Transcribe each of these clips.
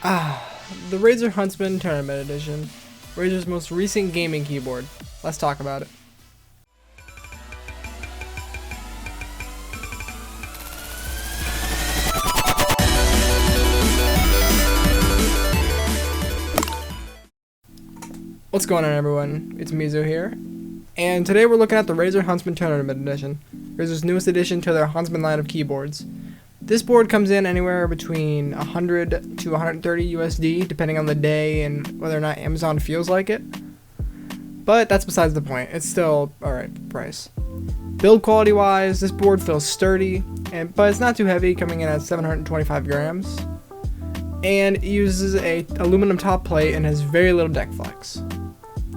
The Razer Huntsman Tournament Edition, Razer's most recent gaming keyboard. Let's talk about it. What's going on, everyone? It's Mizu here, and today we're looking at the Razer Huntsman Tournament Edition, Razer's newest addition to their Huntsman line of keyboards. This board comes in anywhere between 100 to 130 USD, depending on the day and whether or not Amazon feels like it. But that's besides the point. It's still alright price. Build quality wise, this board feels sturdy, but it's not too heavy, coming in at 725 grams. And it uses a aluminum top plate and has very little deck flex.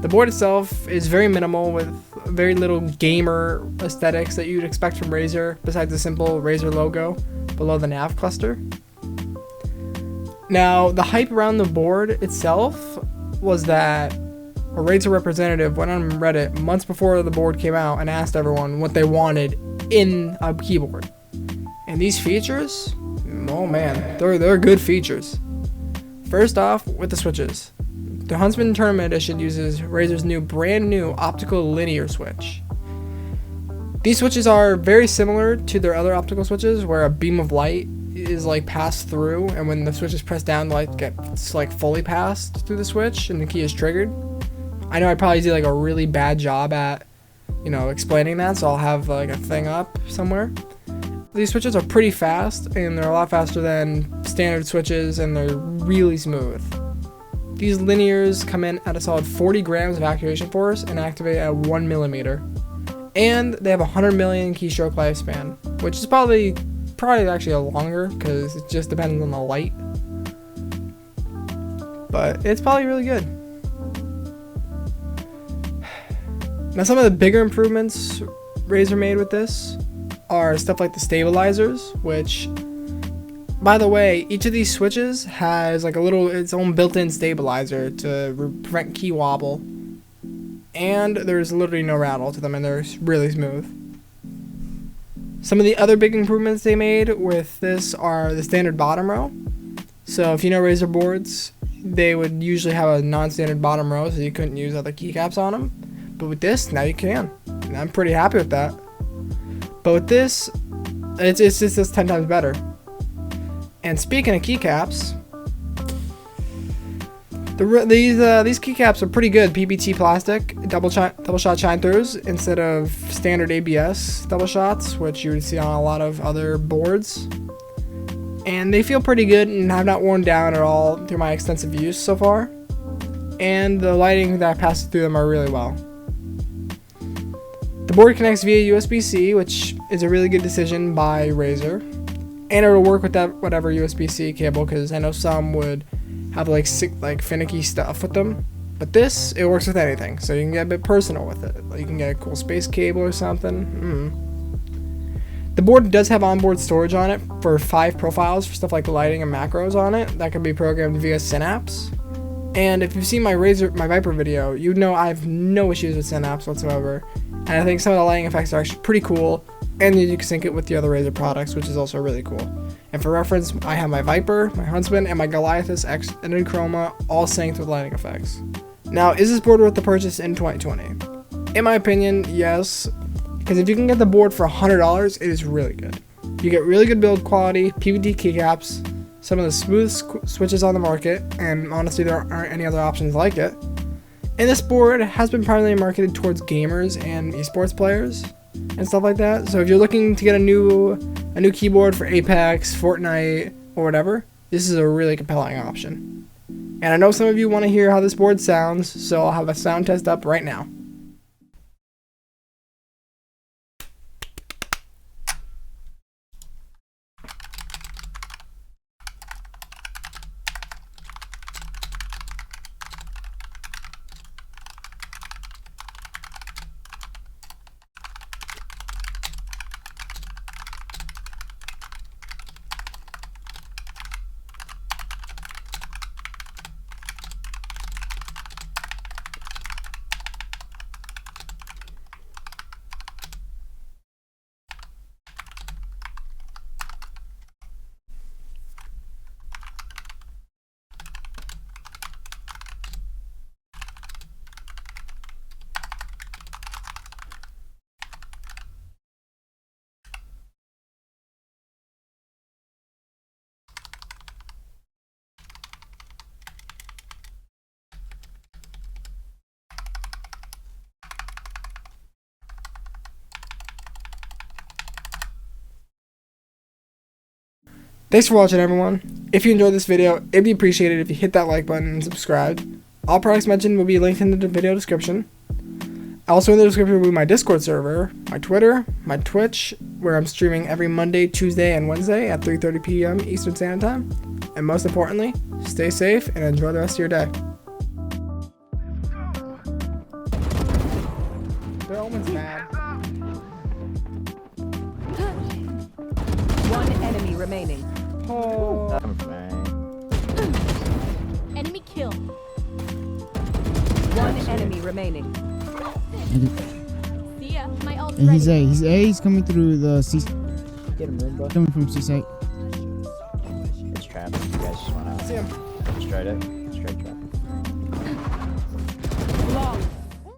The board itself is very minimal, with very little gamer aesthetics that you'd expect from Razer, besides the simple Razer logo below the nav cluster. Now, the hype around the board itself was that a Razer representative went on Reddit months before the board came out and asked everyone what they wanted in a keyboard. And these features, oh man, they're good features. First off, with the switches. The Huntsman Tournament Edition uses Razer's brand new optical linear switch. These switches are very similar to their other optical switches, where a beam of light is passed through, and when the switch is pressed down, the light gets fully passed through the switch and the key is triggered. I know I probably did a really bad job at explaining that, so I'll have a thing up somewhere. These switches are pretty fast, and they're a lot faster than standard switches, and they're really smooth. These linears come in at a solid 40 grams of activation force and activate at 1 millimeter. And they have 100 million keystroke lifespan, which is probably actually a longer, because it just depends on the light. But it's probably really good. Now, some of the bigger improvements Razer made with this are stuff like the stabilizers, which, by the way, each of these switches has its own built-in stabilizer to prevent key wobble. And there's literally no rattle to them, and they're really smooth. Some of the other big improvements they made with this are the standard bottom row. So if you know Razer boards, they would usually have a non-standard bottom row, so you couldn't use other keycaps on them. But with this, now you can. And I'm pretty happy with that. But with this, it's just 10 times better. And speaking of keycaps, these keycaps are pretty good. PBT plastic, double shot shine throughs instead of standard ABS double shots, which you would see on a lot of other boards. And they feel pretty good and have not worn down at all through my extensive use so far. And the lighting that passes through them are really well. The board connects via USB-C, which is a really good decision by Razer. And it will work with that whatever USB-C cable, because I know some would have finicky stuff with them, but it works with anything, so you can get a bit personal with it. You can get a cool space cable or something. The board does have onboard storage on it for 5 profiles for stuff like lighting and macros on it that can be programmed via Synapse. And if you've seen my Viper video, you know I have no issues with Synapse whatsoever, and I think some of the lighting effects are actually pretty cool, and you can sync it with the other Razer products, which is also really cool. And for reference, I have my Viper, my Huntsman, and my Goliathus X Ended Chroma all synced with lighting effects. Now, is this board worth the purchase in 2020? In my opinion, yes, because if you can get the board for $100, it is really good. You get really good build quality, PVD keycaps, some of the smooth switches on the market, and honestly there aren't any other options like it. And this board has been primarily marketed towards gamers and esports players and stuff like that. So if you're looking to get a new keyboard for Apex, Fortnite, or whatever, this is a really compelling option. And I know some of you want to hear how this board sounds, so I'll have a sound test up right now. Thanks for watching, everyone. If you enjoyed this video, it'd be appreciated if you hit that like button and subscribed. All products mentioned will be linked in the video description. Also in the description will be my Discord server, my Twitter, my Twitch, where I'm streaming every Monday, Tuesday, and Wednesday at 3:30 p.m. Eastern Standard Time. And most importantly, stay safe and enjoy the rest of your day. They're almost mad. One enemy remaining. Oh. Enemy kill. One enemy remaining. See ya. My ult's And ready. he's A. He's coming through the C. Get him, Roomba. Coming from C site. It's trapped. You guys just wanna See him. straight it. Straight trap. Long.